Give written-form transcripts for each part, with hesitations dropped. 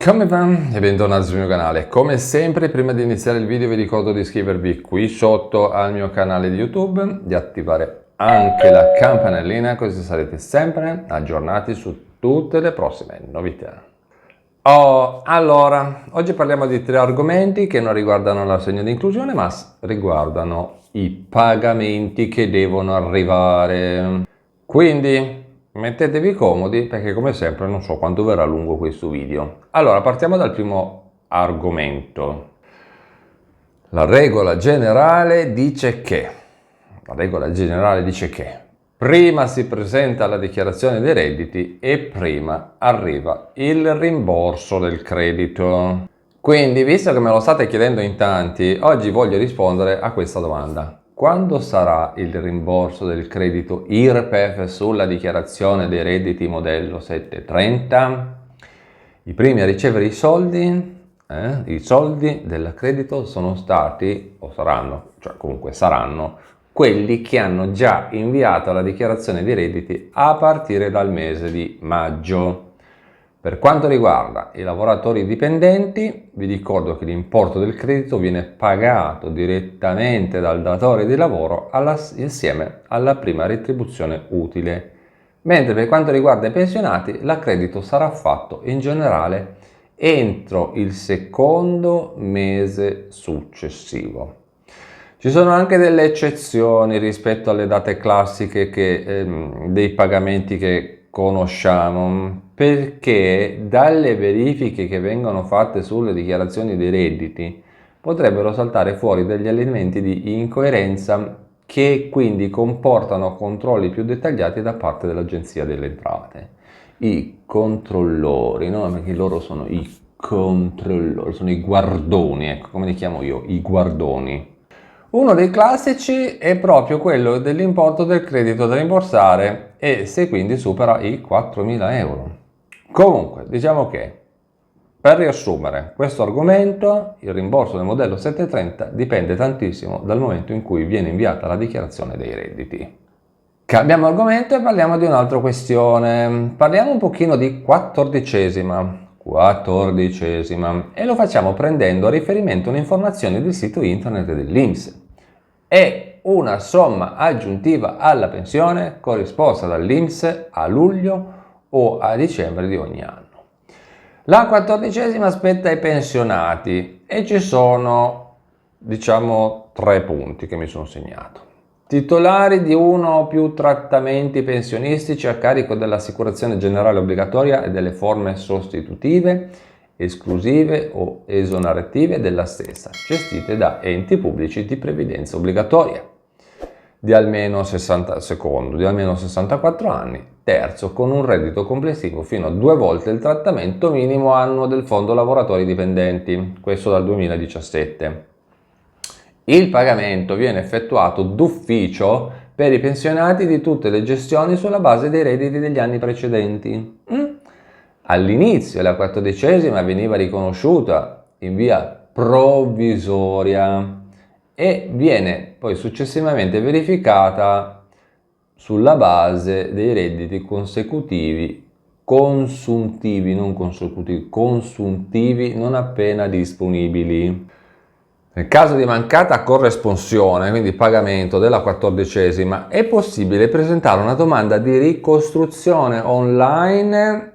Come va? E bentornati sul mio canale. Come sempre, prima di iniziare il video vi ricordo di iscrivervi qui sotto al mio canale di YouTube, di attivare anche la campanellina così sarete sempre aggiornati su tutte le prossime novità. Allora, oggi parliamo di tre argomenti che non riguardano l'assegno di inclusione, ma riguardano i pagamenti che devono arrivare. Quindi mettetevi comodi perché come sempre non so quanto verrà lungo questo video. Allora, partiamo dal primo argomento. La regola generale dice che prima si presenta la dichiarazione dei redditi e prima arriva il rimborso del credito. Quindi, visto che me lo state chiedendo in tanti, oggi voglio rispondere a questa domanda. Quando sarà il rimborso del credito IRPEF sulla dichiarazione dei redditi modello 730? I primi a ricevere i soldi del credito sono stati, o saranno, cioè comunque saranno, quelli che hanno già inviato la dichiarazione dei redditi a partire dal mese di maggio. Per quanto riguarda i lavoratori dipendenti, vi ricordo che l'importo del credito viene pagato direttamente dal datore di lavoro insieme alla prima retribuzione utile, mentre per quanto riguarda i pensionati, l'accredito sarà fatto in generale entro il secondo mese successivo. Ci sono anche delle eccezioni rispetto alle date classiche dei pagamenti che conosciamo, perché dalle verifiche che vengono fatte sulle dichiarazioni dei redditi potrebbero saltare fuori degli elementi di incoerenza che quindi comportano controlli più dettagliati da parte dell'Agenzia delle Entrate. I controllori, no? Perché loro sono i controllori, sono i guardoni, ecco come li chiamo io, i guardoni. Uno dei classici è proprio quello dell'importo del credito da rimborsare e se quindi supera i 4.000 euro. Comunque, diciamo che, per riassumere questo argomento, il rimborso del modello 730 dipende tantissimo dal momento in cui viene inviata la dichiarazione dei redditi. Cambiamo argomento e parliamo di un'altra questione. Parliamo un pochino di quattordicesima e lo facciamo prendendo a riferimento un'informazione del sito internet dell'INPS. È una somma aggiuntiva alla pensione corrisposta dall'INPS a luglio o a dicembre di ogni anno. La quattordicesima spetta ai pensionati e ci sono, diciamo, 3 punti che mi sono segnato. Titolari di uno o più trattamenti pensionistici a carico dell'assicurazione generale obbligatoria e delle forme sostitutive, esclusive o esonerative della stessa, gestite da enti pubblici di previdenza obbligatoria, di almeno 64 anni, terzo, con un reddito complessivo fino a 2 volte il trattamento minimo annuo del Fondo Lavoratori Dipendenti, questo dal 2017. Il pagamento viene effettuato d'ufficio per i pensionati di tutte le gestioni sulla base dei redditi degli anni precedenti. All'inizio la quattordicesima veniva riconosciuta in via provvisoria e viene poi successivamente verificata sulla base dei redditi consuntivi non appena disponibili. Nel caso di mancata corresponsione, quindi pagamento della quattordicesima, è possibile presentare una domanda di ricostruzione online,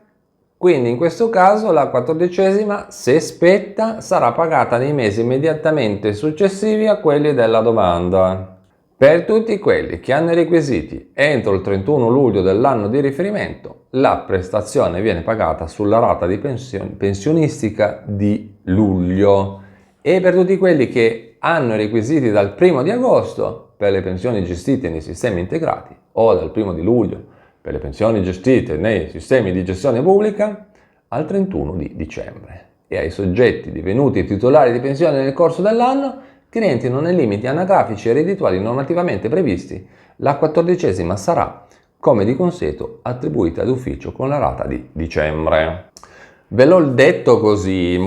quindi in questo caso la quattordicesima, se spetta, sarà pagata nei mesi immediatamente successivi a quelli della domanda. Per tutti quelli che hanno i requisiti entro il 31 luglio dell'anno di riferimento, la prestazione viene pagata sulla rata di pensionistica di luglio. E per tutti quelli che hanno i requisiti dal 1 di agosto per le pensioni gestite nei sistemi integrati o dal 1 di luglio per le pensioni gestite nei sistemi di gestione pubblica al 31 di dicembre e ai soggetti divenuti titolari di pensione nel corso dell'anno che rientrino nei limiti anagrafici e reddituali normativamente previsti, la quattordicesima sarà, come di consueto, attribuita d'ufficio con la rata di dicembre. Ve l'ho detto così,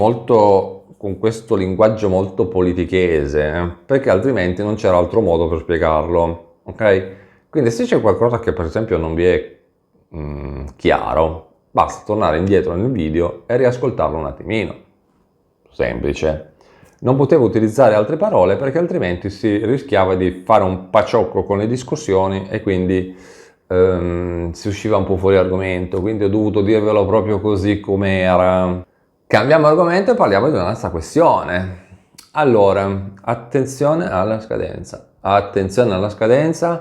con questo linguaggio molto politichese, perché altrimenti non c'era altro modo per spiegarlo, ok? Quindi se c'è qualcosa che per esempio non vi è chiaro, Basta tornare indietro nel video e riascoltarlo un attimino. Semplice. Non potevo utilizzare altre parole perché altrimenti si rischiava di fare un paciocco con le discussioni e quindi si usciva un po' fuori argomento, quindi ho dovuto dirvelo proprio così com'era. Cambiamo argomento e parliamo di un'altra questione. Allora, attenzione alla scadenza. Attenzione alla scadenza,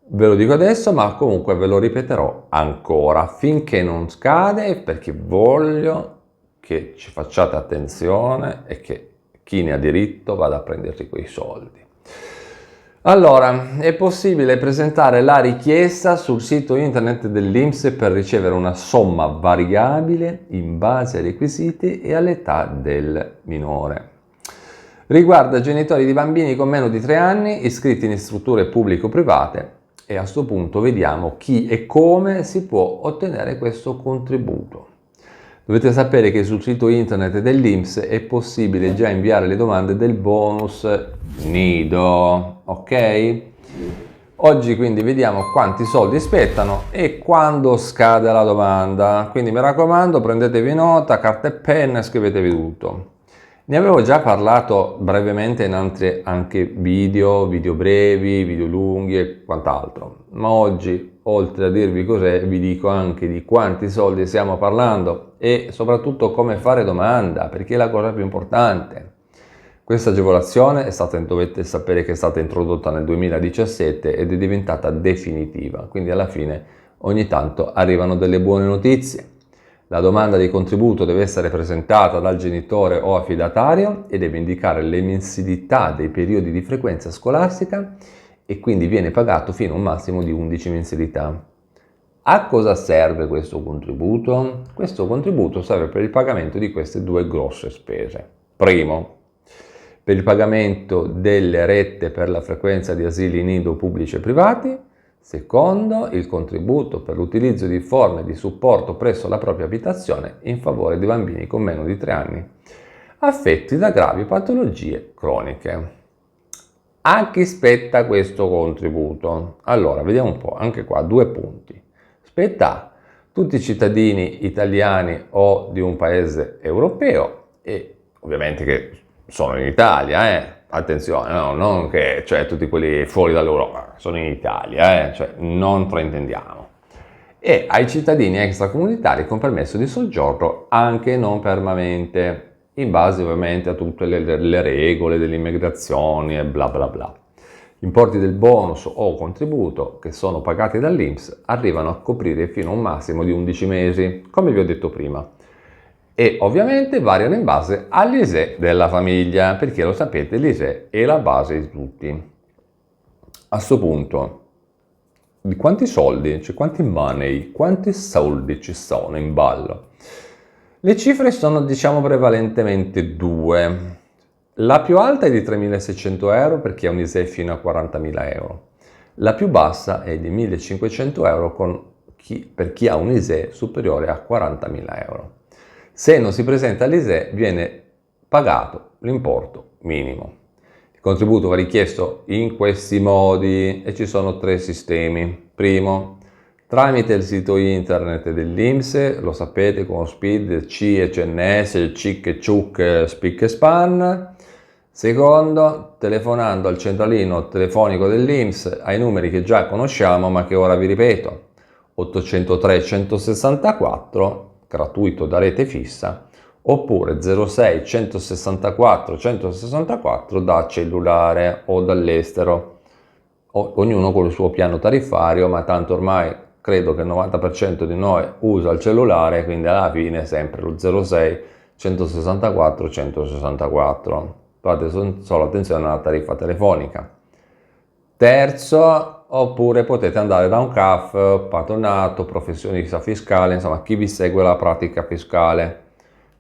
ve lo dico adesso, ma comunque ve lo ripeterò ancora finché non scade, perché voglio che ci facciate attenzione e che chi ne ha diritto vada a prendersi quei soldi. Allora, è possibile presentare la richiesta sul sito internet dell'INPS per ricevere una somma variabile in base ai requisiti e all'età del minore. Riguarda genitori di bambini con meno di 3 anni iscritti in strutture pubbliche o private e a questo punto vediamo chi e come si può ottenere questo contributo. Dovete sapere che sul sito internet dell'INPS è possibile già inviare le domande del bonus nido, ok? Oggi quindi vediamo quanti soldi spettano e quando scade la domanda. Quindi mi raccomando, prendetevi nota, carta e penna e scrivetevi tutto. Ne avevo già parlato brevemente in altri anche video brevi, video lunghi e quant'altro, ma oggi, oltre a dirvi cos'è, vi dico anche di quanti soldi stiamo parlando e soprattutto come fare domanda, perché è la cosa più importante. Questa agevolazione dovete sapere che è stata introdotta nel 2017 ed è diventata definitiva, quindi alla fine ogni tanto arrivano delle buone notizie. La domanda di contributo deve essere presentata dal genitore o affidatario e deve indicare le mensilità dei periodi di frequenza scolastica e quindi viene pagato fino a un massimo di 11 mensilità. A cosa serve questo contributo? Questo contributo serve per il pagamento di queste due grosse spese. Primo, per il pagamento delle rette per la frequenza di asili nido pubblici e privati. Secondo, il contributo per l'utilizzo di forme di supporto presso la propria abitazione in favore di bambini con meno di 3 anni affetti da gravi patologie croniche. A chi spetta questo contributo? Allora, vediamo un po', anche qua 2 punti. Spetta a tutti i cittadini italiani o di un paese europeo e ovviamente che sono in Italia, Attenzione, no, non che tutti quelli fuori dall'Europa, sono in Italia, non fraintendiamo. E ai cittadini extracomunitari con permesso di soggiorno anche non permanente, in base ovviamente a tutte le regole dell'immigrazione e bla bla bla. Gli importi del bonus o contributo che sono pagati dall'INPS arrivano a coprire fino a un massimo di 11 mesi, come vi ho detto prima. E ovviamente variano in base all'ISEE della famiglia, perché lo sapete, l'ISEE è la base di tutti. A questo punto, di quanti soldi, quanti money, quanti soldi ci sono in ballo? Le cifre sono, prevalentemente 2. La più alta è di 3.600 euro per chi ha un ISEE fino a 40.000 euro. La più bassa è di 1.500 euro per chi ha un ISEE superiore a 40.000 euro. Se non si presenta all'ISEE viene pagato l'importo minimo. Il contributo va richiesto in questi modi e ci sono 3 sistemi. Primo, tramite il sito internet dell'INPS, lo sapete, con SPID, C, CNS, il CIC e CIUC, SPIC e SPAN. Secondo, telefonando al centralino telefonico dell'INPS ai numeri che già conosciamo ma che ora vi ripeto: 803 164, gratuito da rete fissa, oppure 06 164 164 da cellulare o dall'estero, ognuno con il suo piano tariffario, ma tanto ormai credo che il 90% di noi usa il cellulare, quindi alla fine è sempre lo 06 164 164. Fate solo attenzione alla tariffa telefonica. Terzo, oppure potete andare da un CAF, patronato, professionista fiscale, insomma chi vi segue la pratica fiscale.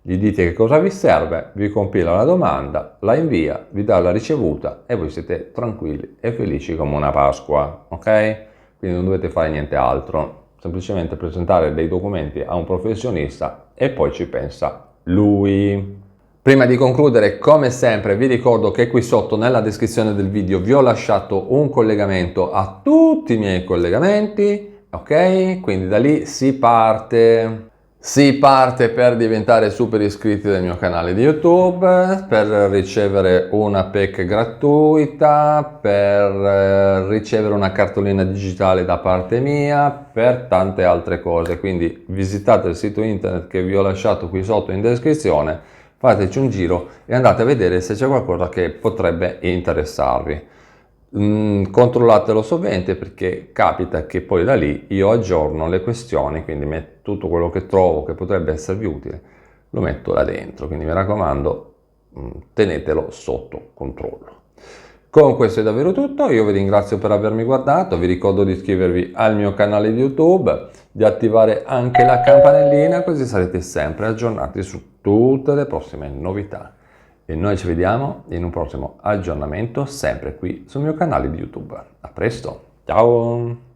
Gli dite che cosa vi serve, vi compila la domanda, la invia, vi dà la ricevuta e voi siete tranquilli e felici come una Pasqua, ok? Quindi non dovete fare niente altro, semplicemente presentare dei documenti a un professionista e poi ci pensa lui. Prima di concludere, come sempre, vi ricordo che qui sotto nella descrizione del video vi ho lasciato un collegamento a tutti i miei collegamenti, ok? Quindi da lì si parte. Si parte per diventare super iscritti del mio canale di YouTube, per ricevere una PEC gratuita, per ricevere una cartolina digitale da parte mia, per tante altre cose. Quindi visitate il sito internet che vi ho lasciato qui sotto in descrizione, fateci un giro e andate a vedere se c'è qualcosa che potrebbe interessarvi. Controllatelo sovente perché capita che poi da lì io aggiorno le questioni, quindi metto tutto quello che trovo che potrebbe esservi utile, lo metto là dentro, quindi mi raccomando, tenetelo sotto controllo. Con questo è davvero tutto, io vi ringrazio per avermi guardato, vi ricordo di iscrivervi al mio canale di YouTube, di attivare anche la campanellina così sarete sempre aggiornati su tutte le prossime novità. E noi ci vediamo in un prossimo aggiornamento sempre qui sul mio canale di YouTube. A presto, ciao!